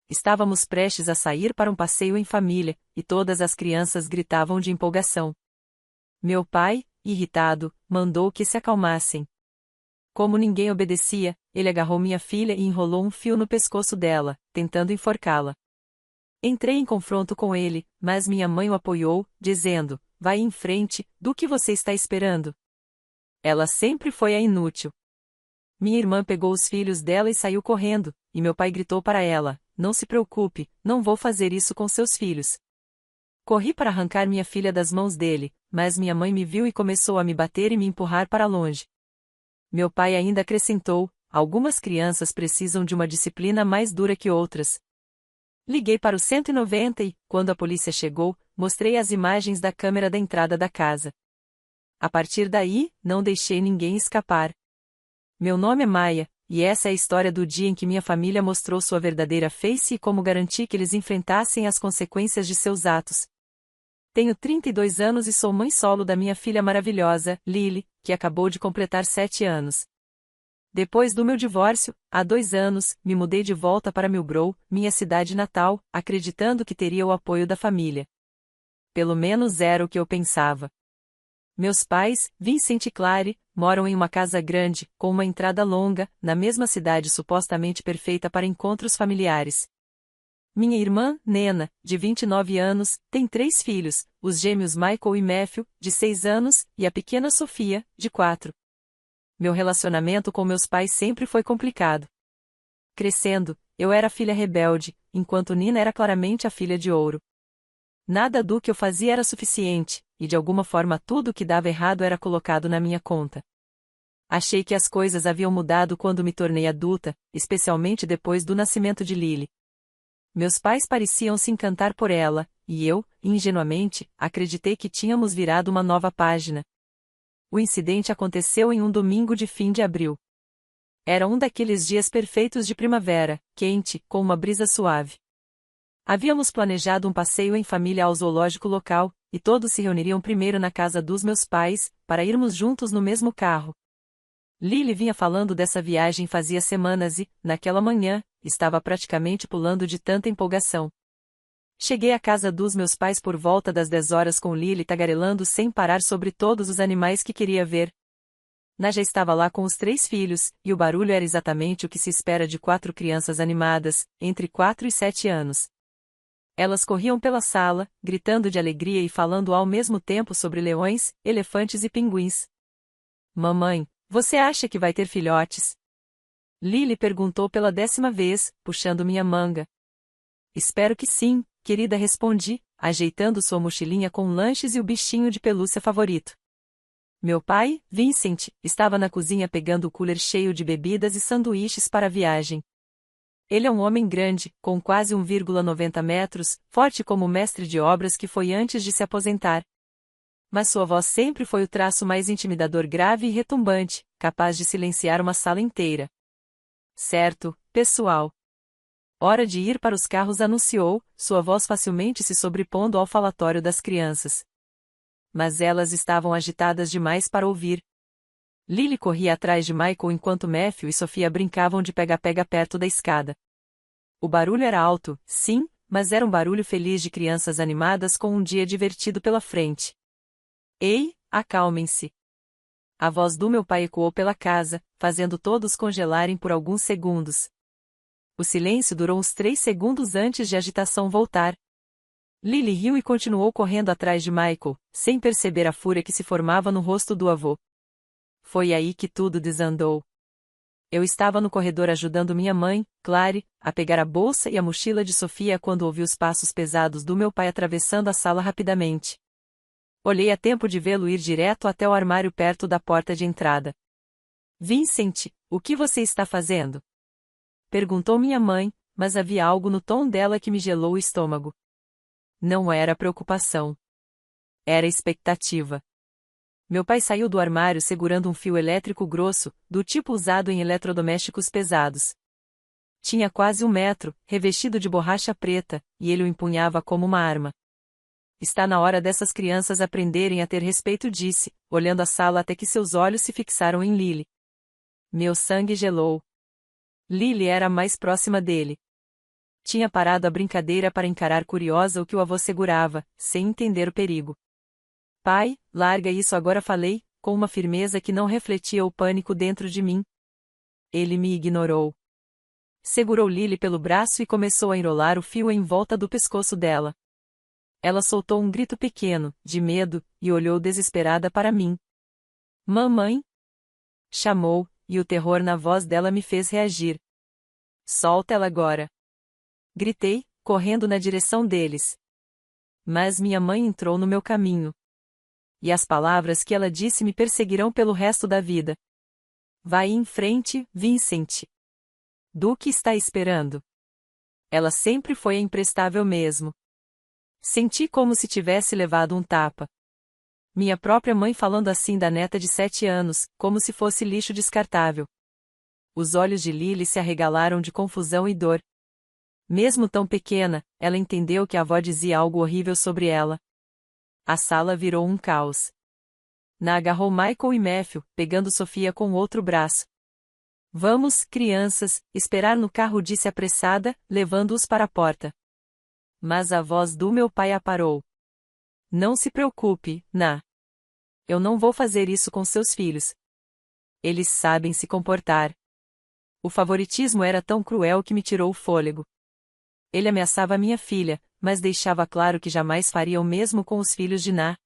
Estávamos prestes a sair para um passeio em família, e todas as crianças gritavam de empolgação. Meu pai, irritado, mandou que se acalmassem. Como ninguém obedecia, ele agarrou minha filha e enrolou um fio no pescoço dela, tentando enforcá-la. Entrei em confronto com ele, mas minha mãe o apoiou, dizendo: vai em frente, do que você está esperando? Ela sempre foi a inútil. Minha irmã pegou os filhos dela e saiu correndo, e meu pai gritou para ela: não se preocupe, não vou fazer isso com seus filhos. Corri para arrancar minha filha das mãos dele, mas minha mãe me viu e começou a me bater e me empurrar para longe. Meu pai ainda acrescentou: algumas crianças precisam de uma disciplina mais dura que outras. Liguei para o 190 e, quando a polícia chegou, mostrei as imagens da câmera da entrada da casa. A partir daí, não deixei ninguém escapar. Meu nome é Maia, e essa é a história do dia em que minha família mostrou sua verdadeira face e como garanti que eles enfrentassem as consequências de seus atos. Tenho 32 anos e sou mãe solo da minha filha maravilhosa, Lily, que acabou de completar 7 anos. Depois do meu divórcio, há 2 anos, me mudei de volta para Millbrow, minha cidade natal, acreditando que teria o apoio da família. Pelo menos era o que eu pensava. Meus pais, Vincent e Clary, moram em uma casa grande, com uma entrada longa, na mesma cidade supostamente perfeita para encontros familiares. Minha irmã, Nena, de 29 anos, tem 3 filhos, os gêmeos Michael e Matthew, de 6 anos, e a pequena Sofia, de 4. Meu relacionamento com meus pais sempre foi complicado. Crescendo, eu era a filha rebelde, enquanto Nina era claramente a filha de ouro. Nada do que eu fazia era suficiente, e de alguma forma tudo o que dava errado era colocado na minha conta. Achei que as coisas haviam mudado quando me tornei adulta, especialmente depois do nascimento de Lily. Meus pais pareciam se encantar por ela, e eu, ingenuamente, acreditei que tínhamos virado uma nova página. O incidente aconteceu em um domingo de fim de abril. Era um daqueles dias perfeitos de primavera, quente, com uma brisa suave. Havíamos planejado um passeio em família ao zoológico local, e todos se reuniriam primeiro na casa dos meus pais, para irmos juntos no mesmo carro. Lily vinha falando dessa viagem fazia semanas e, naquela manhã, estava praticamente pulando de tanta empolgação. Cheguei à casa dos meus pais por volta das 10 horas com Lily tagarelando sem parar sobre todos os animais que queria ver. Naja estava lá com os 3 filhos, e o barulho era exatamente o que se espera de 4 crianças animadas, entre 4 e 7 anos. Elas corriam pela sala, gritando de alegria e falando ao mesmo tempo sobre leões, elefantes e pinguins. Mamãe, você acha que vai ter filhotes? Lily perguntou pela 10ª vez, puxando minha manga. Espero que sim, querida, respondi, ajeitando sua mochilinha com lanches e o bichinho de pelúcia favorito. Meu pai, Vincent, estava na cozinha pegando o cooler cheio de bebidas e sanduíches para a viagem. Ele é um homem grande, com quase 1,90 metros, forte como o mestre de obras que foi antes de se aposentar. Mas sua voz sempre foi o traço mais intimidador, grave e retumbante, capaz de silenciar uma sala inteira. Certo, pessoal. Hora de ir para os carros, anunciou, sua voz facilmente se sobrepondo ao falatório das crianças. Mas elas estavam agitadas demais para ouvir. Lily corria atrás de Michael enquanto Matthew e Sofia brincavam de pega-pega perto da escada. O barulho era alto, sim, mas era um barulho feliz de crianças animadas com um dia divertido pela frente. Ei, acalmem-se. A voz do meu pai ecoou pela casa, fazendo todos congelarem por alguns segundos. O silêncio durou uns 3 segundos antes de a agitação voltar. Lily riu e continuou correndo atrás de Michael, sem perceber a fúria que se formava no rosto do avô. Foi aí que tudo desandou. Eu estava no corredor ajudando minha mãe, Clary, a pegar a bolsa e a mochila de Sofia quando ouvi os passos pesados do meu pai atravessando a sala rapidamente. Olhei a tempo de vê-lo ir direto até o armário perto da porta de entrada. Vincent, o que você está fazendo? Perguntou minha mãe, mas havia algo no tom dela que me gelou o estômago. Não era preocupação. Era expectativa. Meu pai saiu do armário segurando um fio elétrico grosso, do tipo usado em eletrodomésticos pesados. Tinha quase 1 metro, revestido de borracha preta, e ele o empunhava como uma arma. Está na hora dessas crianças aprenderem a ter respeito, disse, olhando a sala até que seus olhos se fixaram em Lily. Meu sangue gelou. Lily era a mais próxima dele. Tinha parado a brincadeira para encarar curiosa o que o avô segurava, sem entender o perigo. Pai, larga isso agora, falei, com uma firmeza que não refletia o pânico dentro de mim. Ele me ignorou. Segurou Lily pelo braço e começou a enrolar o fio em volta do pescoço dela. Ela soltou um grito pequeno, de medo, e olhou desesperada para mim. Mamãe? Chamou, e o terror na voz dela me fez reagir. Solta ela agora. Gritei, correndo na direção deles. Mas minha mãe entrou no meu caminho. E as palavras que ela disse me perseguirão pelo resto da vida. Vai em frente, Vincent. Do que está esperando? Ela sempre foi imprestável mesmo. Senti como se tivesse levado um tapa. Minha própria mãe falando assim da neta de 7 anos, como se fosse lixo descartável. Os olhos de Lily se arregalaram de confusão e dor. Mesmo tão pequena, ela entendeu que a avó dizia algo horrível sobre ela. A sala virou um caos. Na agarrou Michael e Matthew, pegando Sofia com o outro braço. Vamos, crianças, esperar no carro, disse apressada, levando-os para a porta. Mas a voz do meu pai a parou. Não se preocupe, Na. Eu não vou fazer isso com seus filhos. Eles sabem se comportar. O favoritismo era tão cruel que me tirou o fôlego. Ele ameaçava minha filha, mas deixava claro que jamais faria o mesmo com os filhos de Na.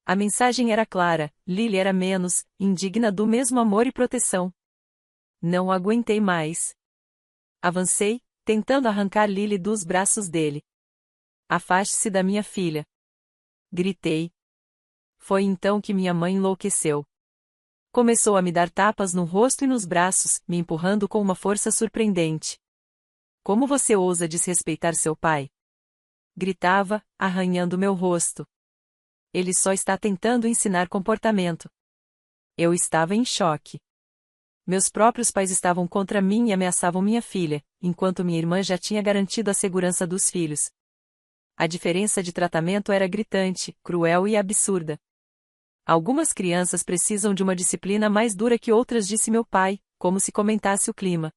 A mensagem era clara, Lily era menos, indigna do mesmo amor e proteção. Não aguentei mais. Avancei, tentando arrancar Lily dos braços dele. Afaste-se da minha filha. Gritei. Foi então que minha mãe enlouqueceu. Começou a me dar tapas no rosto e nos braços, me empurrando com uma força surpreendente. Como você ousa desrespeitar seu pai? Gritava, arranhando meu rosto. Ele só está tentando ensinar comportamento. Eu estava em choque. Meus próprios pais estavam contra mim e ameaçavam minha filha, enquanto minha irmã já tinha garantido a segurança dos filhos. A diferença de tratamento era gritante, cruel e absurda. Algumas crianças precisam de uma disciplina mais dura que outras, disse meu pai, como se comentasse o clima.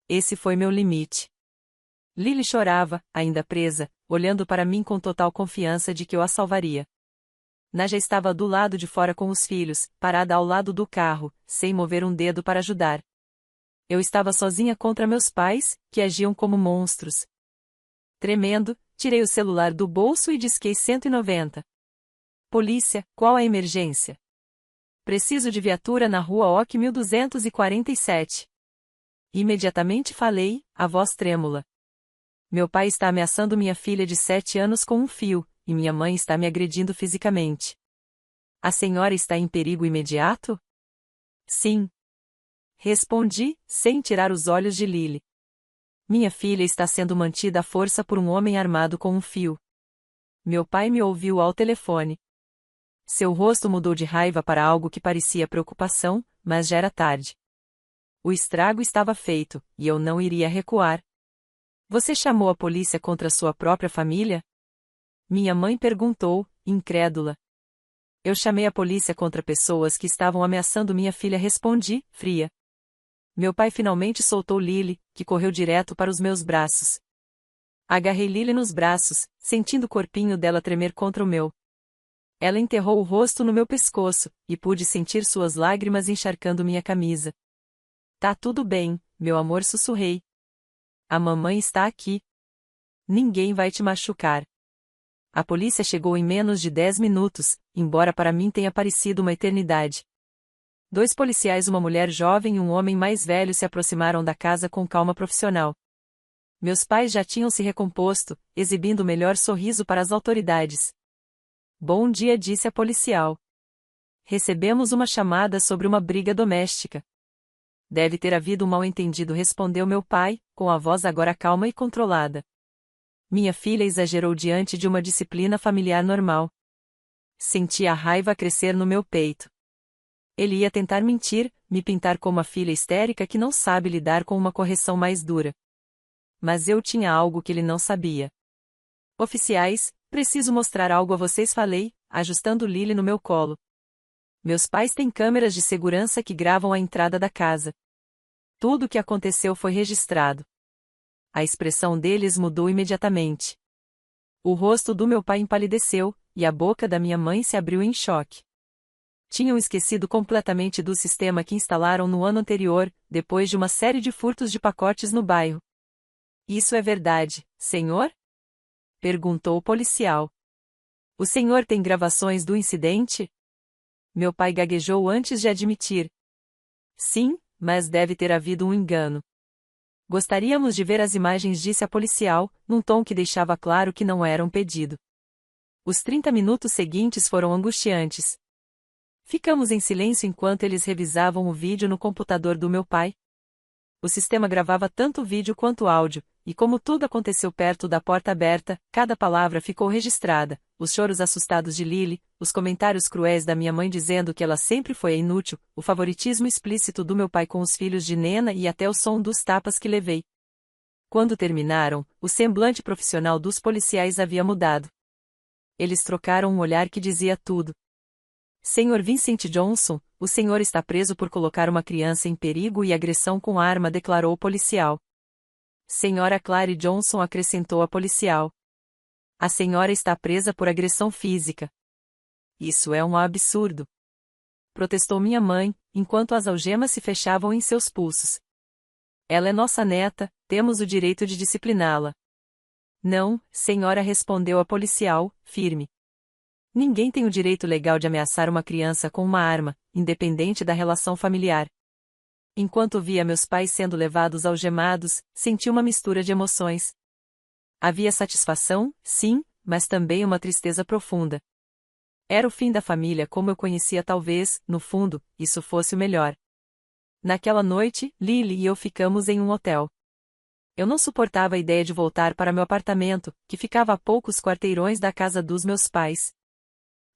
Esse foi meu limite. Lily chorava, ainda presa, olhando para mim com total confiança de que eu a salvaria. Na já estava do lado de fora com os filhos, parada ao lado do carro, sem mover um dedo para ajudar. Eu estava sozinha contra meus pais, que agiam como monstros. Tremendo, tirei o celular do bolso e disquei 190. Polícia, qual a emergência? Preciso de viatura na rua OC 1247. Imediatamente falei, a voz trêmula. Meu pai está ameaçando minha filha de 7 anos com um fio, e minha mãe está me agredindo fisicamente. A senhora está em perigo imediato? Sim. Respondi, sem tirar os olhos de Lily. Minha filha está sendo mantida à força por um homem armado com um fio. Meu pai me ouviu ao telefone. Seu rosto mudou de raiva para algo que parecia preocupação, mas já era tarde. O estrago estava feito, e eu não iria recuar. Você chamou a polícia contra sua própria família? Minha mãe perguntou, incrédula. Eu chamei a polícia contra pessoas que estavam ameaçando minha filha, respondi, fria. Meu pai finalmente soltou Lily, que correu direto para os meus braços. Agarrei Lily nos braços, sentindo o corpinho dela tremer contra o meu. Ela enterrou o rosto no meu pescoço, e pude sentir suas lágrimas encharcando minha camisa. Tá tudo bem, meu amor, sussurrei. A mamãe está aqui. Ninguém vai te machucar. A polícia chegou em menos de 10 minutos, embora para mim tenha parecido uma eternidade. 2 policiais, uma mulher jovem e um homem mais velho, se aproximaram da casa com calma profissional. Meus pais já tinham se recomposto, exibindo o melhor sorriso para as autoridades. Bom dia, disse a policial. Recebemos uma chamada sobre uma briga doméstica. Deve ter havido um mal-entendido, respondeu meu pai, com a voz agora calma e controlada. Minha filha exagerou diante de uma disciplina familiar normal. Senti a raiva crescer no meu peito. Ele ia tentar mentir, me pintar como a filha histérica que não sabe lidar com uma correção mais dura. Mas eu tinha algo que ele não sabia. Oficiais, preciso mostrar algo a vocês, falei, ajustando Lily no meu colo. Meus pais têm câmeras de segurança que gravam a entrada da casa. Tudo o que aconteceu foi registrado. A expressão deles mudou imediatamente. O rosto do meu pai empalideceu, e a boca da minha mãe se abriu em choque. Tinham esquecido completamente do sistema que instalaram no ano anterior, depois de uma série de furtos de pacotes no bairro. Isso é verdade, senhor? Perguntou o policial. O senhor tem gravações do incidente? Meu pai gaguejou antes de admitir. Sim, mas deve ter havido um engano. Gostaríamos de ver as imagens, disse a policial, num tom que deixava claro que não era um pedido. Os 30 minutos seguintes foram angustiantes. Ficamos em silêncio enquanto eles revisavam o vídeo no computador do meu pai. O sistema gravava tanto vídeo quanto áudio, e como tudo aconteceu perto da porta aberta, cada palavra ficou registrada, os choros assustados de Lily, os comentários cruéis da minha mãe dizendo que ela sempre foi inútil, o favoritismo explícito do meu pai com os filhos de Nena e até o som dos tapas que levei. Quando terminaram, o semblante profissional dos policiais havia mudado. Eles trocaram um olhar que dizia tudo. Senhor Vincent Johnson, o senhor está preso por colocar uma criança em perigo e agressão com arma, declarou o policial. Senhora Clary Johnson, acrescentou a policial. A senhora está presa por agressão física. Isso é um absurdo. Protestou minha mãe, enquanto as algemas se fechavam em seus pulsos. Ela é nossa neta, temos o direito de discipliná-la. Não, senhora, respondeu a policial, firme. Ninguém tem o direito legal de ameaçar uma criança com uma arma, independente da relação familiar. Enquanto via meus pais sendo levados algemados, senti uma mistura de emoções. Havia satisfação, sim, mas também uma tristeza profunda. Era o fim da família como eu conhecia, talvez, no fundo, isso fosse o melhor. Naquela noite, Lily e eu ficamos em um hotel. Eu não suportava a ideia de voltar para meu apartamento, que ficava a poucos quarteirões da casa dos meus pais.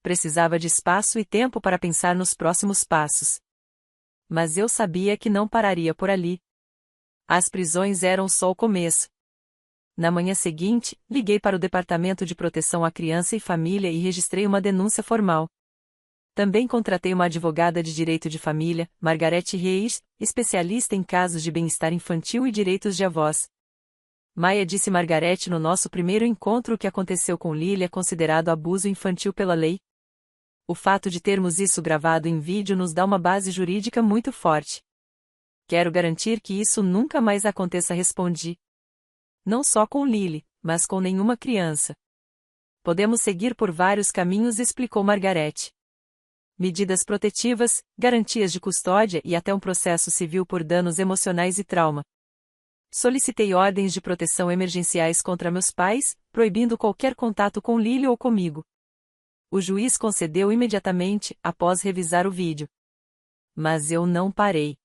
Precisava de espaço e tempo para pensar nos próximos passos. Mas eu sabia que não pararia por ali. As prisões eram só o começo. Na manhã seguinte, liguei para o Departamento de Proteção à Criança e Família e registrei uma denúncia formal. Também contratei uma advogada de direito de família, Margarete Reis, especialista em casos de bem-estar infantil e direitos de avós. Maia, disse Margarete no nosso primeiro encontro, o que aconteceu com Lily é considerado abuso infantil pela lei. O fato de termos isso gravado em vídeo nos dá uma base jurídica muito forte. Quero garantir que isso nunca mais aconteça, respondi. Não só com Lily, mas com nenhuma criança. Podemos seguir por vários caminhos, explicou Margarete. Medidas protetivas, garantias de custódia e até um processo civil por danos emocionais e trauma. Solicitei ordens de proteção emergenciais contra meus pais, proibindo qualquer contato com Lily ou comigo. O juiz concedeu imediatamente, após revisar o vídeo. Mas eu não parei.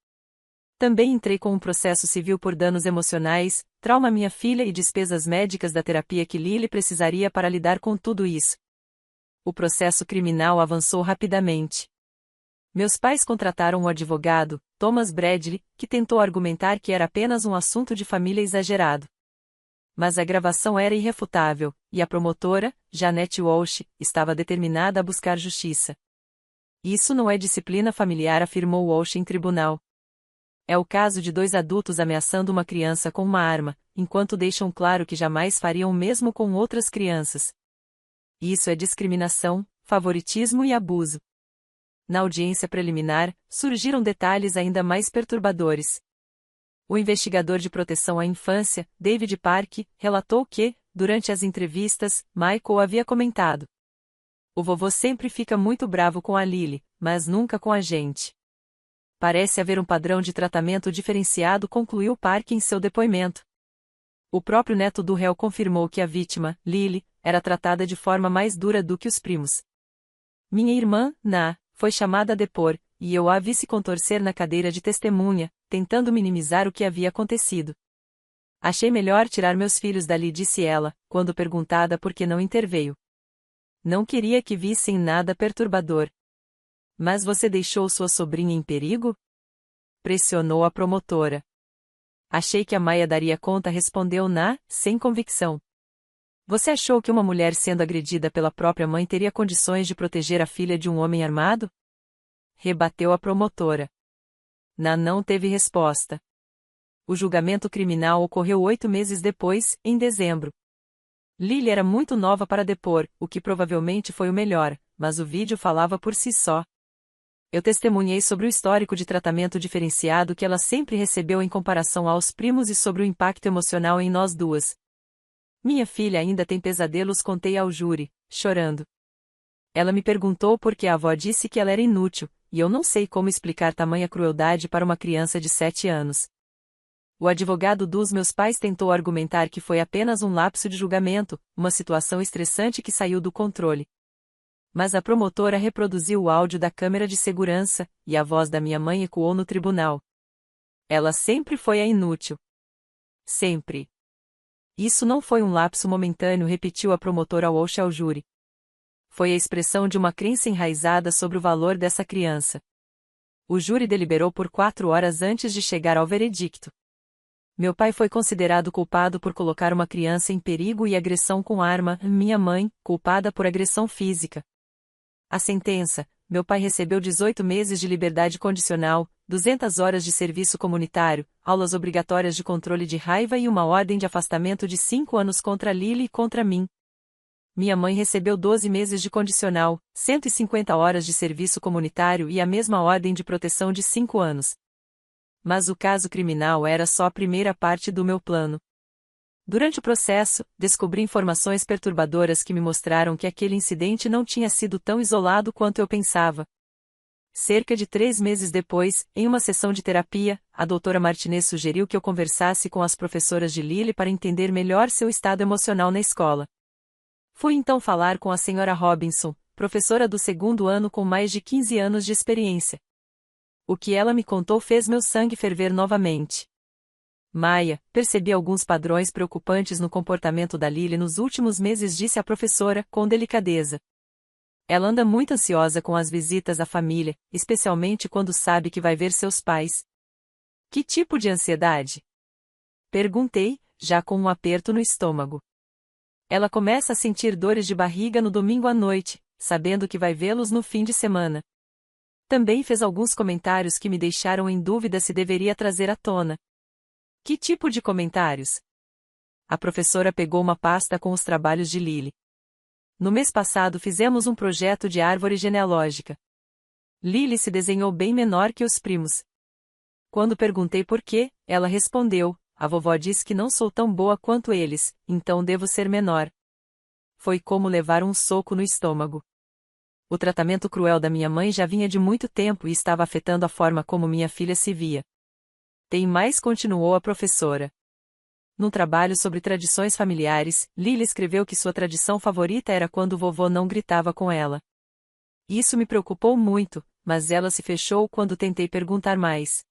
Também entrei com um processo civil por danos emocionais, trauma à minha filha e despesas médicas da terapia que Lily precisaria para lidar com tudo isso. O processo criminal avançou rapidamente. Meus pais contrataram um advogado, Thomas Bradley, que tentou argumentar que era apenas um assunto de família exagerado. Mas a gravação era irrefutável, e a promotora, Janette Walsh, estava determinada a buscar justiça. Isso não é disciplina familiar, afirmou Walsh em tribunal. É o caso de dois adultos ameaçando uma criança com uma arma, enquanto deixam claro que jamais fariam o mesmo com outras crianças. Isso é discriminação, favoritismo e abuso. Na audiência preliminar, surgiram detalhes ainda mais perturbadores. O investigador de proteção à infância, David Park, relatou que, durante as entrevistas, Michael havia comentado: "O vovô sempre fica muito bravo com a Lily, mas nunca com a gente." Parece haver um padrão de tratamento diferenciado, concluiu Park em seu depoimento. O próprio neto do réu confirmou que a vítima, Lily, era tratada de forma mais dura do que os primos. Minha irmã, Na, foi chamada a depor, e eu a vi se contorcer na cadeira de testemunha, tentando minimizar o que havia acontecido. Achei melhor tirar meus filhos dali, disse ela, quando perguntada por que não interveio. Não queria que vissem nada perturbador. Mas você deixou sua sobrinha em perigo? Pressionou a promotora. Achei que a Maia daria conta, respondeu Na, sem convicção. Você achou que uma mulher sendo agredida pela própria mãe teria condições de proteger a filha de um homem armado? Rebateu a promotora. Na não teve resposta. O julgamento criminal ocorreu 8 meses depois, em dezembro. Lily era muito nova para depor, o que provavelmente foi o melhor, mas o vídeo falava por si só. Eu testemunhei sobre o histórico de tratamento diferenciado que ela sempre recebeu em comparação aos primos e sobre o impacto emocional em nós duas. Minha filha ainda tem pesadelos, contei ao júri, chorando. Ela me perguntou por que a avó disse que ela era inútil, e eu não sei como explicar tamanha crueldade para uma criança de 7 anos. O advogado dos meus pais tentou argumentar que foi apenas um lapso de julgamento, uma situação estressante que saiu do controle. Mas a promotora reproduziu o áudio da câmera de segurança, e a voz da minha mãe ecoou no tribunal. Ela sempre foi a inútil. Sempre. Isso não foi um lapso momentâneo, repetiu a promotora Walsh ao júri. Foi a expressão de uma crença enraizada sobre o valor dessa criança. O júri deliberou por 4 horas antes de chegar ao veredicto. Meu pai foi considerado culpado por colocar uma criança em perigo e agressão com arma, minha mãe, culpada por agressão física. A sentença: meu pai recebeu 18 meses de liberdade condicional, 200 horas de serviço comunitário, aulas obrigatórias de controle de raiva e uma ordem de afastamento de 5 anos contra Lily e contra mim. Minha mãe recebeu 12 meses de condicional, 150 horas de serviço comunitário e a mesma ordem de proteção de 5 anos. Mas o caso criminal era só a primeira parte do meu plano. Durante o processo, descobri informações perturbadoras que me mostraram que aquele incidente não tinha sido tão isolado quanto eu pensava. Cerca de 3 meses depois, em uma sessão de terapia, a doutora Martinez sugeriu que eu conversasse com as professoras de Lily para entender melhor seu estado emocional na escola. Fui então falar com a senhora Robinson, professora do 2º ano com mais de 15 anos de experiência. O que ela me contou fez meu sangue ferver novamente. Maia, percebi alguns padrões preocupantes no comportamento da Lily nos últimos meses, disse a professora, com delicadeza. Ela anda muito ansiosa com as visitas à família, especialmente quando sabe que vai ver seus pais. Que tipo de ansiedade? Perguntei, já com um aperto no estômago. Ela começa a sentir dores de barriga no domingo à noite, sabendo que vai vê-los no fim de semana. Também fez alguns comentários que me deixaram em dúvida se deveria trazer à tona. Que tipo de comentários? A professora pegou uma pasta com os trabalhos de Lily. No mês passado fizemos um projeto de árvore genealógica. Lily se desenhou bem menor que os primos. Quando perguntei por quê, ela respondeu: a vovó diz que não sou tão boa quanto eles, então devo ser menor. Foi como levar um soco no estômago. O tratamento cruel da minha mãe já vinha de muito tempo e estava afetando a forma como minha filha se via. Tem mais, continuou a professora. Num trabalho sobre tradições familiares, Lily escreveu que sua tradição favorita era quando o vovô não gritava com ela. Isso me preocupou muito, mas ela se fechou quando tentei perguntar mais.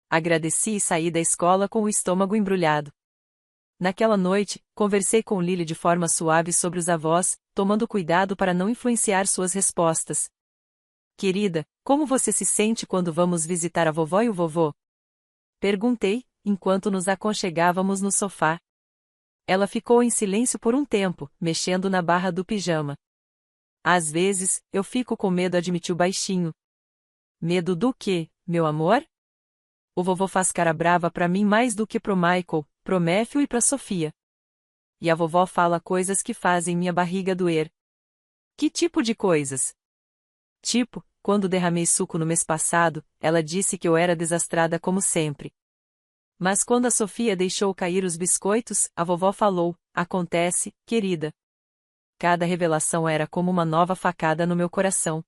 Agradeci e saí da escola com o estômago embrulhado. Naquela noite, conversei com Lily de forma suave sobre os avós, tomando cuidado para não influenciar suas respostas. Querida, como você se sente quando vamos visitar a vovó e o vovô? Perguntei, enquanto nos aconchegávamos no sofá. Ela ficou em silêncio por um tempo, mexendo na barra do pijama. Às vezes, eu fico com medo, admitiu baixinho. Medo do quê, meu amor? O vovô faz cara brava pra mim mais do que pro Michael, pro Matthew e pra Sofia. E a vovó fala coisas que fazem minha barriga doer. Que tipo de coisas? Tipo, quando derramei suco no mês passado, ela disse que eu era desastrada como sempre. Mas quando a Sofia deixou cair os biscoitos, a vovó falou: acontece, querida. Cada revelação era como uma nova facada no meu coração.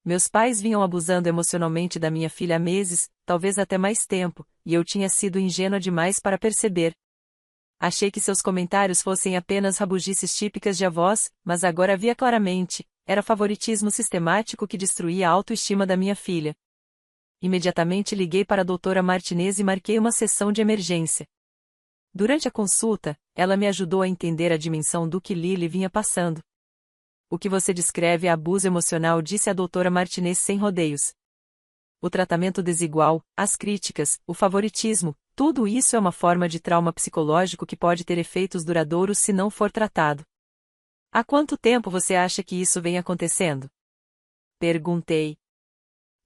Meus pais vinham abusando emocionalmente da minha filha há meses, talvez até mais tempo, e eu tinha sido ingênua demais para perceber. Achei que seus comentários fossem apenas rabugices típicas de avós, mas agora via claramente: era favoritismo sistemático que destruía a autoestima da minha filha. Imediatamente liguei para a doutora Martinez e marquei uma sessão de emergência. Durante a consulta, ela me ajudou a entender a dimensão do que Lily vinha passando. O que você descreve é abuso emocional, disse a doutora Martinez sem rodeios. O tratamento desigual, as críticas, o favoritismo, tudo isso é uma forma de trauma psicológico que pode ter efeitos duradouros se não for tratado. Há quanto tempo você acha que isso vem acontecendo? Perguntei.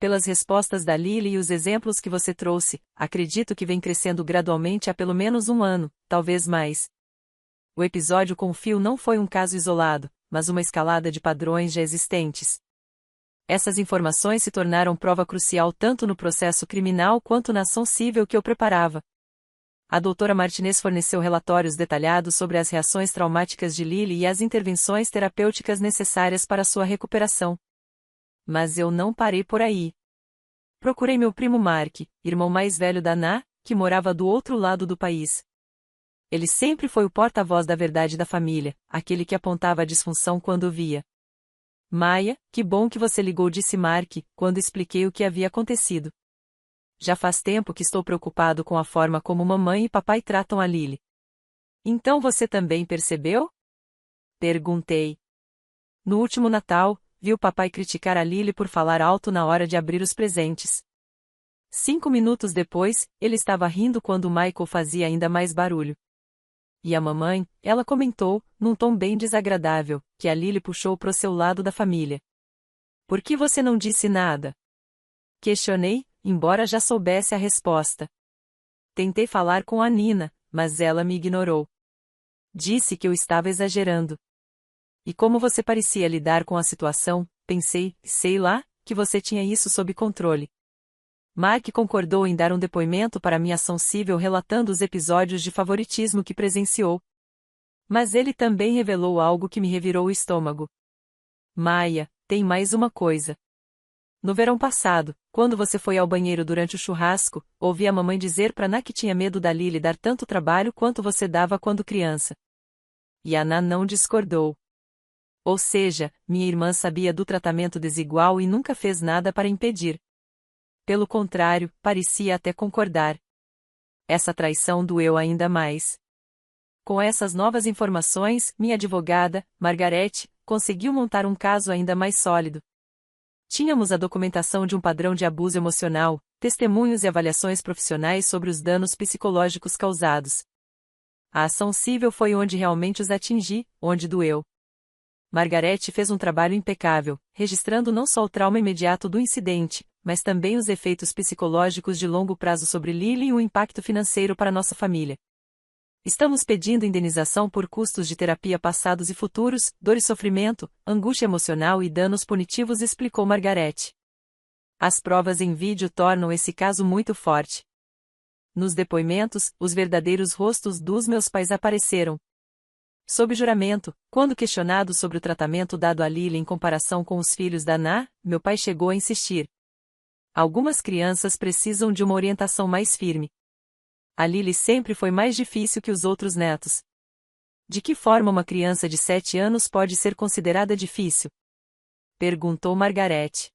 pelas respostas da Lily e os exemplos que você trouxe, acredito que vem crescendo gradualmente há pelo menos um ano, talvez mais. O episódio com o Phil não foi um caso isolado, mas uma escalada de padrões já existentes. Essas informações se tornaram prova crucial tanto no processo criminal quanto na ação civil que eu preparava. A doutora Martinez forneceu relatórios detalhados sobre as reações traumáticas de Lily e as intervenções terapêuticas necessárias para sua recuperação. Mas eu não parei por aí. Procurei meu primo Mark, irmão mais velho da Ana, que morava do outro lado do país. Ele sempre foi o porta-voz da verdade da família, aquele que apontava a disfunção quando via. Maia, que bom que você ligou, disse Mark, quando expliquei o que havia acontecido. Já faz tempo que estou preocupado com a forma como mamãe e papai tratam a Lily. Então você também percebeu? Perguntei. No último Natal, vi o papai criticar a Lily por falar alto na hora de abrir os presentes. 5 minutos depois, ele estava rindo quando Michael fazia ainda mais barulho. E a mamãe, ela comentou, num tom bem desagradável, que a Lily puxou pro seu lado da família. Por que você não disse nada? Questionei, embora já soubesse a resposta. Tentei falar com a Nina, mas ela me ignorou. Disse que eu estava exagerando. E como você parecia lidar com a situação, pensei, sei lá, que você tinha isso sob controle. Mark concordou em dar um depoimento para minha ação civil relatando os episódios de favoritismo que presenciou. Mas ele também revelou algo que me revirou o estômago. Maia, tem mais uma coisa. No verão passado, quando você foi ao banheiro durante o churrasco, ouvi a mamãe dizer para Ana que tinha medo da Lily dar tanto trabalho quanto você dava quando criança. E a Ana não discordou. Ou seja, minha irmã sabia do tratamento desigual e nunca fez nada para impedir. Pelo contrário, parecia até concordar. Essa traição doeu ainda mais. Com essas novas informações, minha advogada, Margarete, conseguiu montar um caso ainda mais sólido. Tínhamos a documentação de um padrão de abuso emocional, testemunhos e avaliações profissionais sobre os danos psicológicos causados. A ação civil foi onde realmente os atingi, onde doeu. Margarete fez um trabalho impecável, registrando não só o trauma imediato do incidente, mas também os efeitos psicológicos de longo prazo sobre Lily e o impacto financeiro para nossa família. Estamos pedindo indenização por custos de terapia passados e futuros, dor e sofrimento, angústia emocional e danos punitivos, explicou Margarete. As provas em vídeo tornam esse caso muito forte. Nos depoimentos, os verdadeiros rostos dos meus pais apareceram. Sob juramento, quando questionado sobre o tratamento dado a Lily em comparação com os filhos da Ana, meu pai chegou a insistir. Algumas crianças precisam de uma orientação mais firme. A Lily sempre foi mais difícil que os outros netos. De que forma uma criança de 7 anos pode ser considerada difícil? Perguntou Margarete.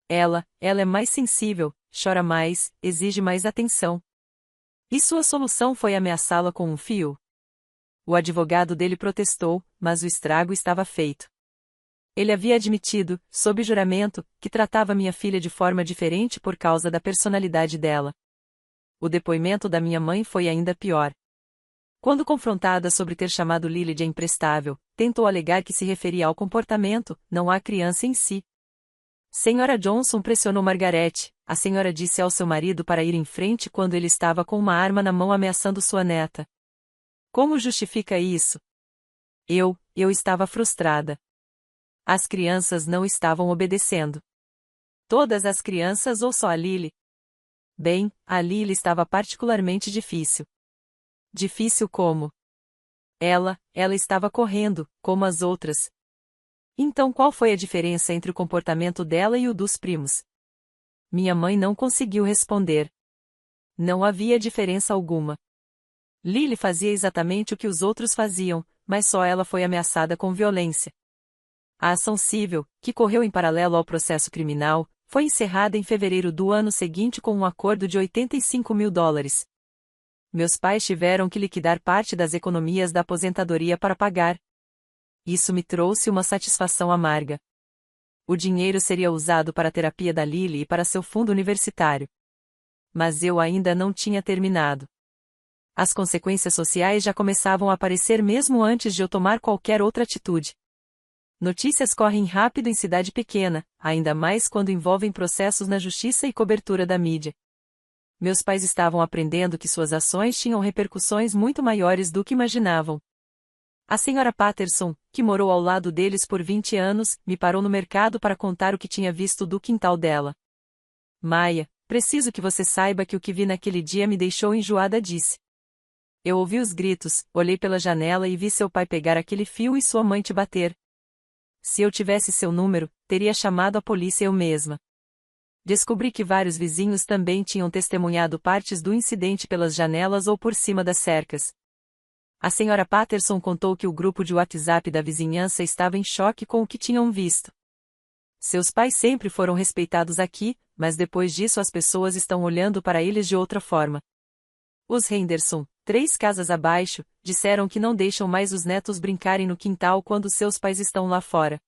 Ela é mais sensível, chora mais, exige mais atenção. E sua solução foi ameaçá-la com um fio? O advogado dele protestou, mas o estrago estava feito. Ele havia admitido, sob juramento, que tratava minha filha de forma diferente por causa da personalidade dela. O depoimento da minha mãe foi ainda pior. Quando confrontada sobre ter chamado Lily de imprestável, tentou alegar que se referia ao comportamento, não à criança em si. Senhora Johnson pressionou Margarete. A senhora disse ao seu marido para ir em frente quando ele estava com uma arma na mão ameaçando sua neta. Como justifica isso? Eu estava frustrada. As crianças não estavam obedecendo. Todas as crianças ou só a Lily? Bem, a Lily estava particularmente difícil. Difícil como? Ela estava correndo, como as outras. Então qual foi a diferença entre o comportamento dela e o dos primos? Minha mãe não conseguiu responder. Não havia diferença alguma. Lily fazia exatamente o que os outros faziam, mas só ela foi ameaçada com violência. A ação civil, que correu em paralelo ao processo criminal, foi encerrada em fevereiro do ano seguinte com um acordo de $85 mil. Meus pais tiveram que liquidar parte das economias da aposentadoria para pagar. Isso me trouxe uma satisfação amarga. O dinheiro seria usado para a terapia da Lily e para seu fundo universitário. Mas eu ainda não tinha terminado. As consequências sociais já começavam a aparecer mesmo antes de eu tomar qualquer outra atitude. Notícias correm rápido em cidade pequena, ainda mais quando envolvem processos na justiça e cobertura da mídia. Meus pais estavam aprendendo que suas ações tinham repercussões muito maiores do que imaginavam. A senhora Patterson, que morou ao lado deles por 20 anos, me parou no mercado para contar o que tinha visto do quintal dela. Maia, preciso que você saiba que o que vi naquele dia me deixou enjoada, disse. Eu ouvi os gritos, olhei pela janela e vi seu pai pegar aquele fio e sua mãe te bater. Se eu tivesse seu número, teria chamado a polícia eu mesma. Descobri que vários vizinhos também tinham testemunhado partes do incidente pelas janelas ou por cima das cercas. A senhora Patterson contou que o grupo de WhatsApp da vizinhança estava em choque com o que tinham visto. Seus pais sempre foram respeitados aqui, mas depois disso as pessoas estão olhando para eles de outra forma. Os Henderson, 3 casas abaixo, disseram que não deixam mais os netos brincarem no quintal quando seus pais estão lá fora.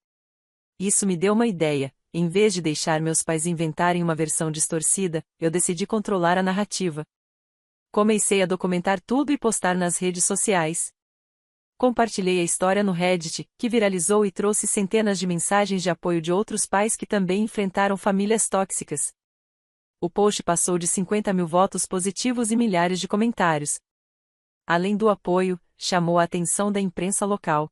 Isso me deu uma ideia. Em vez de deixar meus pais inventarem uma versão distorcida, eu decidi controlar a narrativa. Comecei a documentar tudo e postar nas redes sociais. Compartilhei a história no Reddit, que viralizou e trouxe centenas de mensagens de apoio de outros pais que também enfrentaram famílias tóxicas. O post passou de 50 mil votos positivos e milhares de comentários. Além do apoio, chamou a atenção da imprensa local.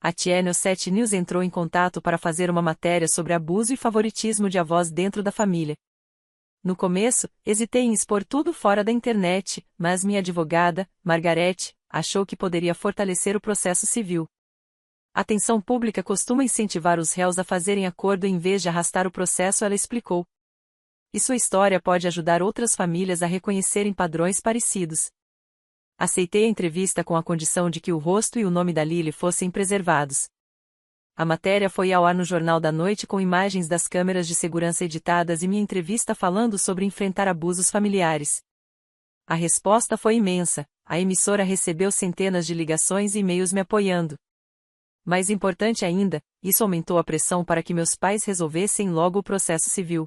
A Channel 7 News entrou em contato para fazer uma matéria sobre abuso e favoritismo de avós dentro da família. No começo, hesitei em expor tudo fora da internet, mas minha advogada, Margarete, achou que poderia fortalecer o processo civil. A atenção pública costuma incentivar os réus a fazerem acordo em vez de arrastar o processo, ela explicou. E sua história pode ajudar outras famílias a reconhecerem padrões parecidos. Aceitei a entrevista com a condição de que o rosto e o nome da Lily fossem preservados. A matéria foi ao ar no Jornal da Noite com imagens das câmeras de segurança editadas e minha entrevista falando sobre enfrentar abusos familiares. A resposta foi imensa, a emissora recebeu centenas de ligações e e-mails me apoiando. Mais importante ainda, isso aumentou a pressão para que meus pais resolvessem logo o processo civil.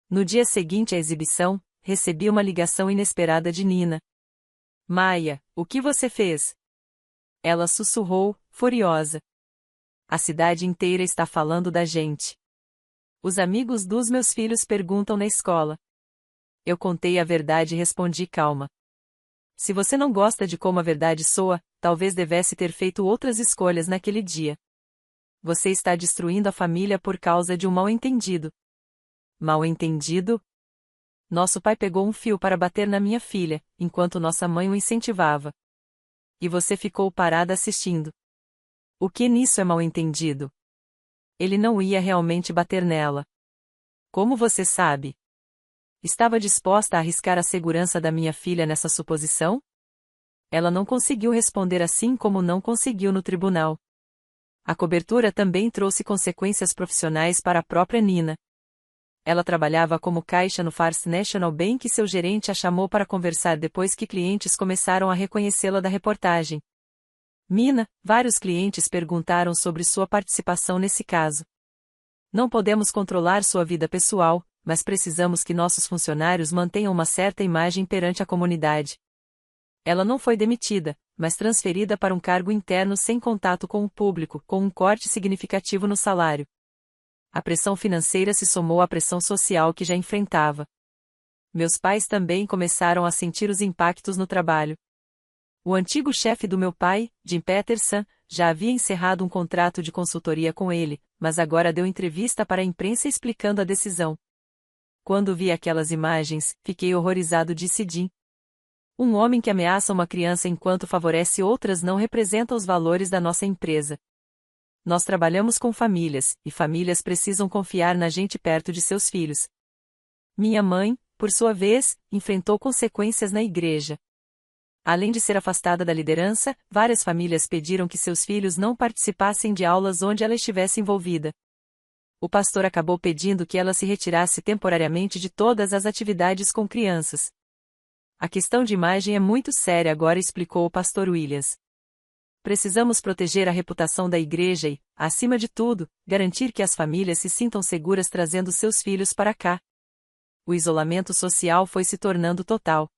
No dia seguinte à exibição, recebi uma ligação inesperada de Nina. Maia, o que você fez? Ela sussurrou, furiosa. A cidade inteira está falando da gente. Os amigos dos meus filhos perguntam na escola. Eu contei a verdade e respondi calma. Se você não gosta de como a verdade soa, talvez devesse ter feito outras escolhas naquele dia. Você está destruindo a família por causa de um mal-entendido. Mal-entendido? Nosso pai pegou um fio para bater na minha filha, enquanto nossa mãe o incentivava. E você ficou parada assistindo. O que nisso é mal-entendido? Ele não ia realmente bater nela. Como você sabe? Estava disposta a arriscar a segurança da minha filha nessa suposição? Ela não conseguiu responder assim como não conseguiu no tribunal. A cobertura também trouxe consequências profissionais para a própria Nina. Ela trabalhava como caixa no First National Bank e seu gerente a chamou para conversar depois que clientes começaram a reconhecê-la da reportagem. Nina, vários clientes perguntaram sobre sua participação nesse caso. Não podemos controlar sua vida pessoal, mas precisamos que nossos funcionários mantenham uma certa imagem perante a comunidade. Ela não foi demitida, mas transferida para um cargo interno sem contato com o público, com um corte significativo no salário. A pressão financeira se somou à pressão social que já enfrentava. Meus pais também começaram a sentir os impactos no trabalho. O antigo chefe do meu pai, Jim Peterson, já havia encerrado um contrato de consultoria com ele, mas agora deu entrevista para a imprensa explicando a decisão. Quando vi aquelas imagens, fiquei horrorizado, disse Jim. Um homem que ameaça uma criança enquanto favorece outras não representa os valores da nossa empresa. Nós trabalhamos com famílias, e famílias precisam confiar na gente perto de seus filhos. Minha mãe, por sua vez, enfrentou consequências na igreja. Além de ser afastada da liderança, várias famílias pediram que seus filhos não participassem de aulas onde ela estivesse envolvida. O pastor acabou pedindo que ela se retirasse temporariamente de todas as atividades com crianças. A questão de imagem é muito séria agora, explicou o pastor Williams. Precisamos proteger a reputação da igreja e, acima de tudo, garantir que as famílias se sintam seguras trazendo seus filhos para cá. O isolamento social foi se tornando total.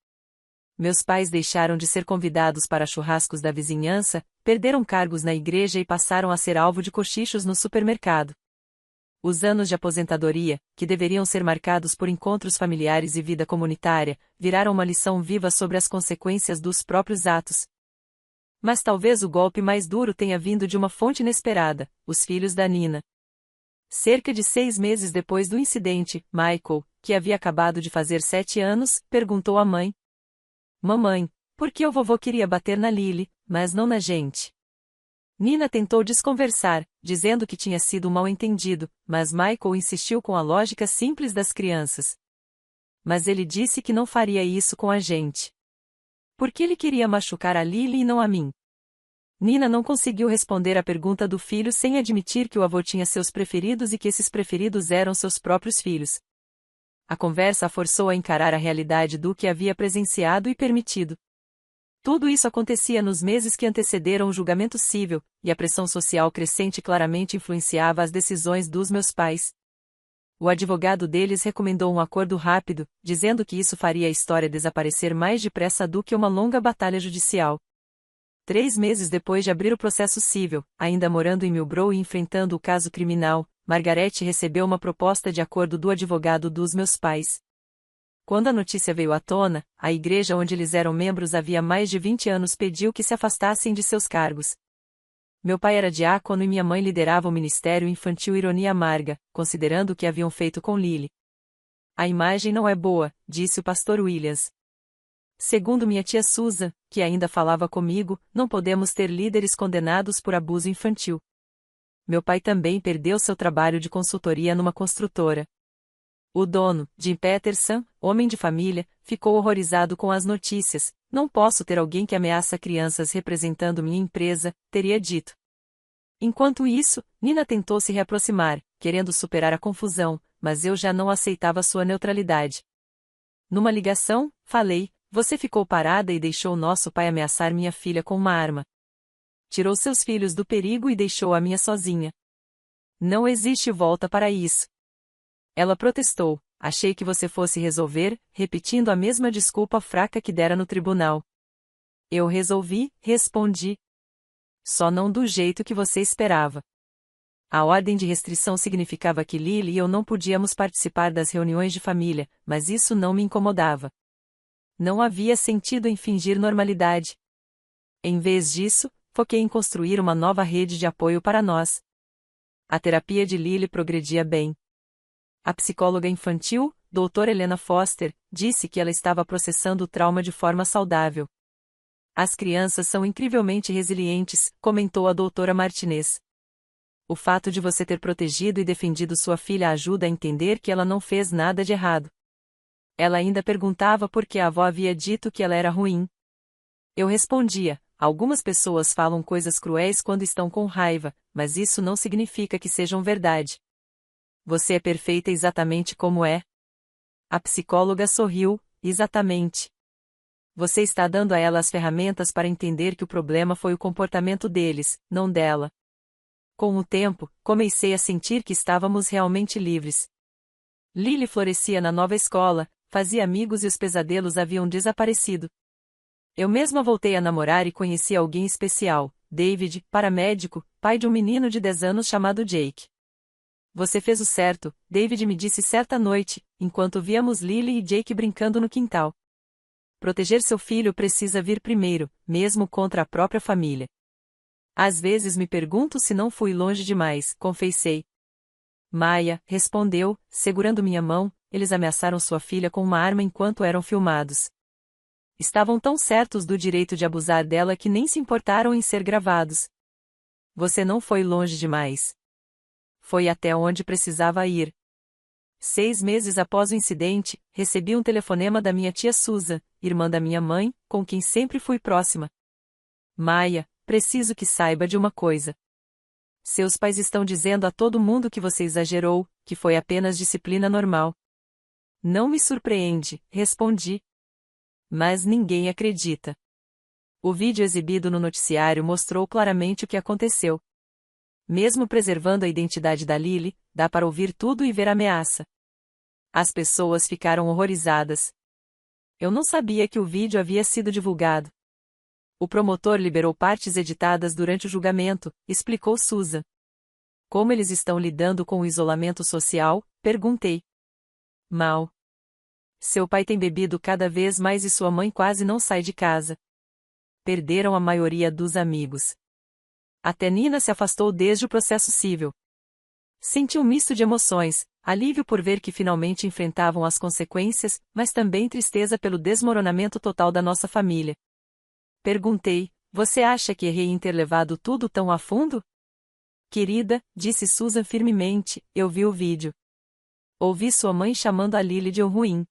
Meus pais deixaram de ser convidados para churrascos da vizinhança, perderam cargos na igreja e passaram a ser alvo de cochichos no supermercado. Os anos de aposentadoria, que deveriam ser marcados por encontros familiares e vida comunitária, viraram uma lição viva sobre as consequências dos próprios atos. Mas talvez o golpe mais duro tenha vindo de uma fonte inesperada: os filhos da Nina. Cerca de 6 meses depois do incidente, Michael, que havia acabado de fazer 7 anos, perguntou à mãe: Mamãe, por que o vovô queria bater na Lily, mas não na gente? Nina tentou desconversar, dizendo que tinha sido um mal-entendido, mas Michael insistiu com a lógica simples das crianças. Mas ele disse que não faria isso com a gente. Por que ele queria machucar a Lily e não a mim? Nina não conseguiu responder à pergunta do filho sem admitir que o avô tinha seus preferidos e que esses preferidos eram seus próprios filhos. A conversa a forçou a encarar a realidade do que havia presenciado e permitido. Tudo isso acontecia nos meses que antecederam o julgamento civil, e a pressão social crescente claramente influenciava as decisões dos meus pais. O advogado deles recomendou um acordo rápido, dizendo que isso faria a história desaparecer mais depressa do que uma longa batalha judicial. 3 meses depois de abrir o processo civil, ainda morando em Millbrow e enfrentando o caso criminal, Margaret recebeu uma proposta de acordo do advogado dos meus pais. Quando a notícia veio à tona, a igreja onde eles eram membros havia mais de 20 anos pediu que se afastassem de seus cargos. Meu pai era diácono e minha mãe liderava o ministério infantil Ironia Amarga, considerando o que haviam feito com Lily. A imagem não é boa, disse o pastor Williams. Segundo minha tia Susan, que ainda falava comigo, não podemos ter líderes condenados por abuso infantil. Meu pai também perdeu seu trabalho de consultoria numa construtora. O dono, Jim Peterson, homem de família, ficou horrorizado com as notícias. Não posso ter alguém que ameaça crianças representando minha empresa, teria dito. Enquanto isso, Nina tentou se reaproximar, querendo superar a confusão, mas eu já não aceitava sua neutralidade. Numa ligação, falei: você ficou parada e deixou nosso pai ameaçar minha filha com uma arma. Tirou seus filhos do perigo e deixou a minha sozinha. Não existe volta para isso. Ela protestou: achei que você fosse resolver, repetindo a mesma desculpa fraca que dera no tribunal. Eu resolvi, respondi. Só não do jeito que você esperava. A ordem de restrição significava que Lily e eu não podíamos participar das reuniões de família, mas isso não me incomodava. Não havia sentido em fingir normalidade. Em vez disso, foquei em construir uma nova rede de apoio para nós. A terapia de Lily progredia bem. A psicóloga infantil, Dra. Helena Foster, disse que ela estava processando o trauma de forma saudável. As crianças são incrivelmente resilientes, comentou a Dra. Martinez. O fato de você ter protegido e defendido sua filha ajuda a entender que ela não fez nada de errado. Ela ainda perguntava por que a avó havia dito que ela era ruim. Eu respondia: algumas pessoas falam coisas cruéis quando estão com raiva, mas isso não significa que sejam verdade. Você é perfeita exatamente como é. A psicóloga sorriu: exatamente. Você está dando a ela as ferramentas para entender que o problema foi o comportamento deles, não dela. Com o tempo, comecei a sentir que estávamos realmente livres. Lily florescia na nova escola, fazia amigos e os pesadelos haviam desaparecido. Eu mesma voltei a namorar e conheci alguém especial, David, paramédico, pai de um menino de 10 anos chamado Jake. Você fez o certo, David me disse certa noite, enquanto víamos Lily e Jake brincando no quintal. Proteger seu filho precisa vir primeiro, mesmo contra a própria família. Às vezes me pergunto se não fui longe demais, confessei. Maya, respondeu, segurando minha mão, eles ameaçaram sua filha com uma arma enquanto eram filmados. Estavam tão certos do direito de abusar dela que nem se importaram em ser gravados. Você não foi longe demais. Foi até onde precisava ir. 6 meses após o incidente, recebi um telefonema da minha tia Susan, irmã da minha mãe, com quem sempre fui próxima. Maya, preciso que saiba de uma coisa. Seus pais estão dizendo a todo mundo que você exagerou, que foi apenas disciplina normal. Não me surpreende, respondi. Mas ninguém acredita. O vídeo exibido no noticiário mostrou claramente o que aconteceu. Mesmo preservando a identidade da Lily, dá para ouvir tudo e ver a ameaça. As pessoas ficaram horrorizadas. Eu não sabia que o vídeo havia sido divulgado. O promotor liberou partes editadas durante o julgamento, explicou Susan. Como eles estão lidando com o isolamento social? Perguntei. Mal. Seu pai tem bebido cada vez mais e sua mãe quase não sai de casa. Perderam a maioria dos amigos. Até Nina se afastou desde o processo civil. Senti um misto de emoções, alívio por ver que finalmente enfrentavam as consequências, mas também tristeza pelo desmoronamento total da nossa família. Perguntei, você acha que errei em ter levado tudo tão a fundo? Querida, disse Susan firmemente, eu vi o vídeo. Ouvi sua mãe chamando a Lily de um ruim.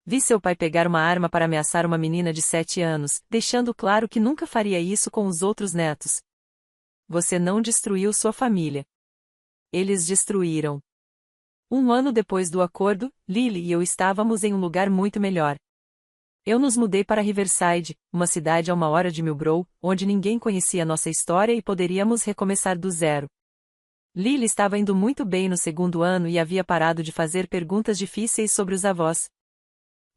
Vi seu pai pegar uma arma para ameaçar uma menina de 7 anos, deixando claro que nunca faria isso com os outros netos. Você não destruiu sua família. Eles destruíram. 1 ano depois do acordo, Lily e eu estávamos em um lugar muito melhor. Eu nos mudei para Riverside, uma cidade a 1 hora de Millbrook, onde ninguém conhecia nossa história e poderíamos recomeçar do zero. Lily estava indo muito bem no 2º ano e havia parado de fazer perguntas difíceis sobre os avós.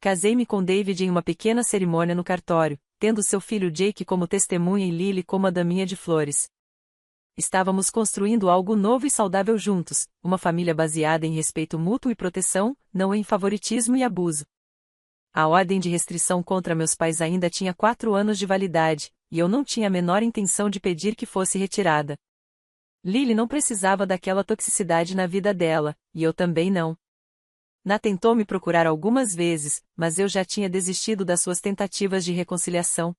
Casei-me com David em uma pequena cerimônia no cartório, tendo seu filho Jake como testemunha e Lily como a daminha de flores. Estávamos construindo algo novo e saudável juntos, uma família baseada em respeito mútuo e proteção, não em favoritismo e abuso. A ordem de restrição contra meus pais ainda tinha 4 anos de validade, e eu não tinha a menor intenção de pedir que fosse retirada. Lily não precisava daquela toxicidade na vida dela, e eu também não. Na tentou me procurar algumas vezes, mas eu já tinha desistido das suas tentativas de reconciliação.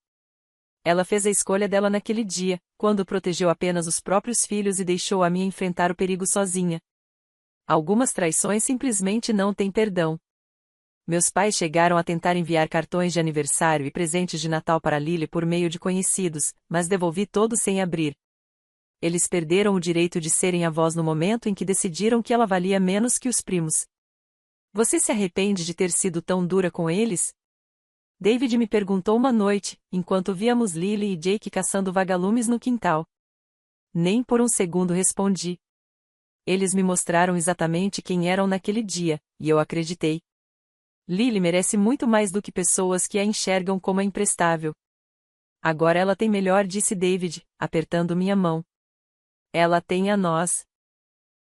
Ela fez a escolha dela naquele dia, quando protegeu apenas os próprios filhos e deixou a mim enfrentar o perigo sozinha. Algumas traições simplesmente não têm perdão. Meus pais chegaram a tentar enviar cartões de aniversário e presentes de Natal para Lily por meio de conhecidos, mas devolvi todos sem abrir. Eles perderam o direito de serem avós no momento em que decidiram que ela valia menos que os primos. Você se arrepende de ter sido tão dura com eles? David me perguntou uma noite, enquanto víamos Lily e Jake caçando vagalumes no quintal. Nem por um segundo respondi. Eles me mostraram exatamente quem eram naquele dia, e eu acreditei. Lily merece muito mais do que pessoas que a enxergam como a imprestável. Agora ela tem melhor, disse David, apertando minha mão. Ela tem a nós.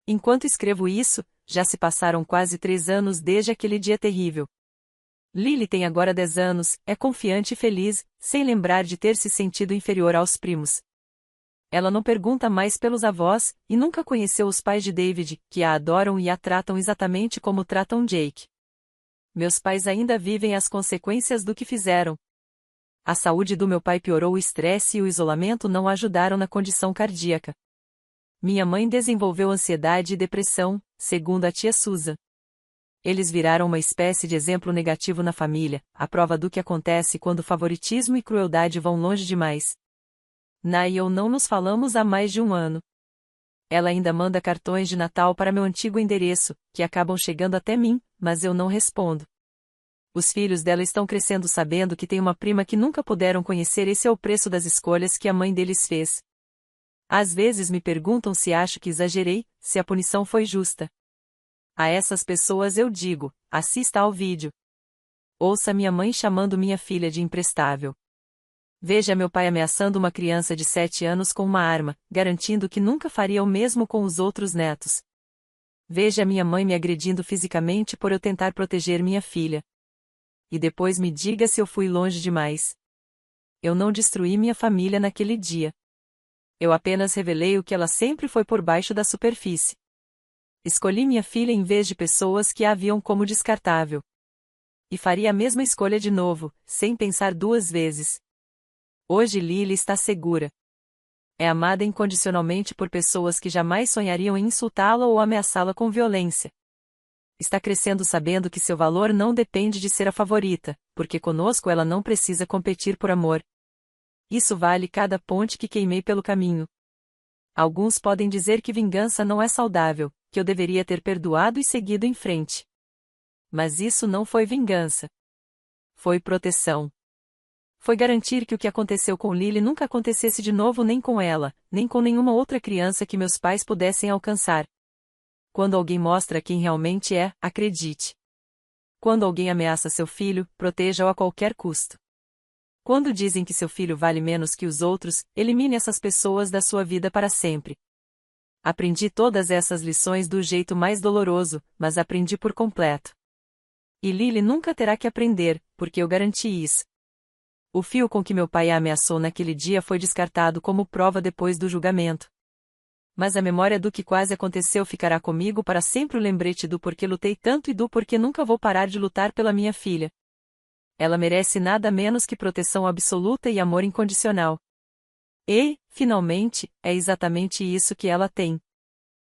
Enquanto escrevo isso, já se passaram quase 3 anos desde aquele dia terrível. Lily tem agora 10 anos, é confiante e feliz, sem lembrar de ter se sentido inferior aos primos. Ela não pergunta mais pelos avós, e nunca conheceu os pais de David, que a adoram e a tratam exatamente como tratam Jake. Meus pais ainda vivem as consequências do que fizeram. A saúde do meu pai piorou, o estresse e o isolamento não ajudaram na condição cardíaca. Minha mãe desenvolveu ansiedade e depressão, segundo a tia Susan. Eles viraram uma espécie de exemplo negativo na família, a prova do que acontece quando favoritismo e crueldade vão longe demais. Na e eu não nos falamos há mais de 1 ano. Ela ainda manda cartões de Natal para meu antigo endereço, que acabam chegando até mim, mas eu não respondo. Os filhos dela estão crescendo sabendo que tem uma prima que nunca puderam conhecer. Esse é o preço das escolhas que a mãe deles fez. Às vezes me perguntam se acho que exagerei, se a punição foi justa. A essas pessoas eu digo, assista ao vídeo. Ouça minha mãe chamando minha filha de imprestável. Veja meu pai ameaçando uma criança de 7 anos com uma arma, garantindo que nunca faria o mesmo com os outros netos. Veja minha mãe me agredindo fisicamente por eu tentar proteger minha filha. E depois me diga se eu fui longe demais. Eu não destruí minha família naquele dia. Eu apenas revelei o que ela sempre foi por baixo da superfície. Escolhi minha filha em vez de pessoas que a viam como descartável. E faria a mesma escolha de novo, sem pensar 2 vezes. Hoje Lily está segura. É amada incondicionalmente por pessoas que jamais sonhariam em insultá-la ou ameaçá-la com violência. Está crescendo sabendo que seu valor não depende de ser a favorita, porque conosco ela não precisa competir por amor. Isso vale cada ponte que queimei pelo caminho. Alguns podem dizer que vingança não é saudável, que eu deveria ter perdoado e seguido em frente. Mas isso não foi vingança. Foi proteção. Foi garantir que o que aconteceu com Lily nunca acontecesse de novo, nem com ela, nem com nenhuma outra criança que meus pais pudessem alcançar. Quando alguém mostra quem realmente é, acredite. Quando alguém ameaça seu filho, proteja-o a qualquer custo. Quando dizem que seu filho vale menos que os outros, elimine essas pessoas da sua vida para sempre. Aprendi todas essas lições do jeito mais doloroso, mas aprendi por completo. E Lily nunca terá que aprender, porque eu garanti isso. O fio com que meu pai a ameaçou naquele dia foi descartado como prova depois do julgamento. Mas a memória do que quase aconteceu ficará comigo para sempre, o lembrete do porquê lutei tanto e do porquê nunca vou parar de lutar pela minha filha. Ela merece nada menos que proteção absoluta e amor incondicional. E, finalmente, é exatamente isso que ela tem.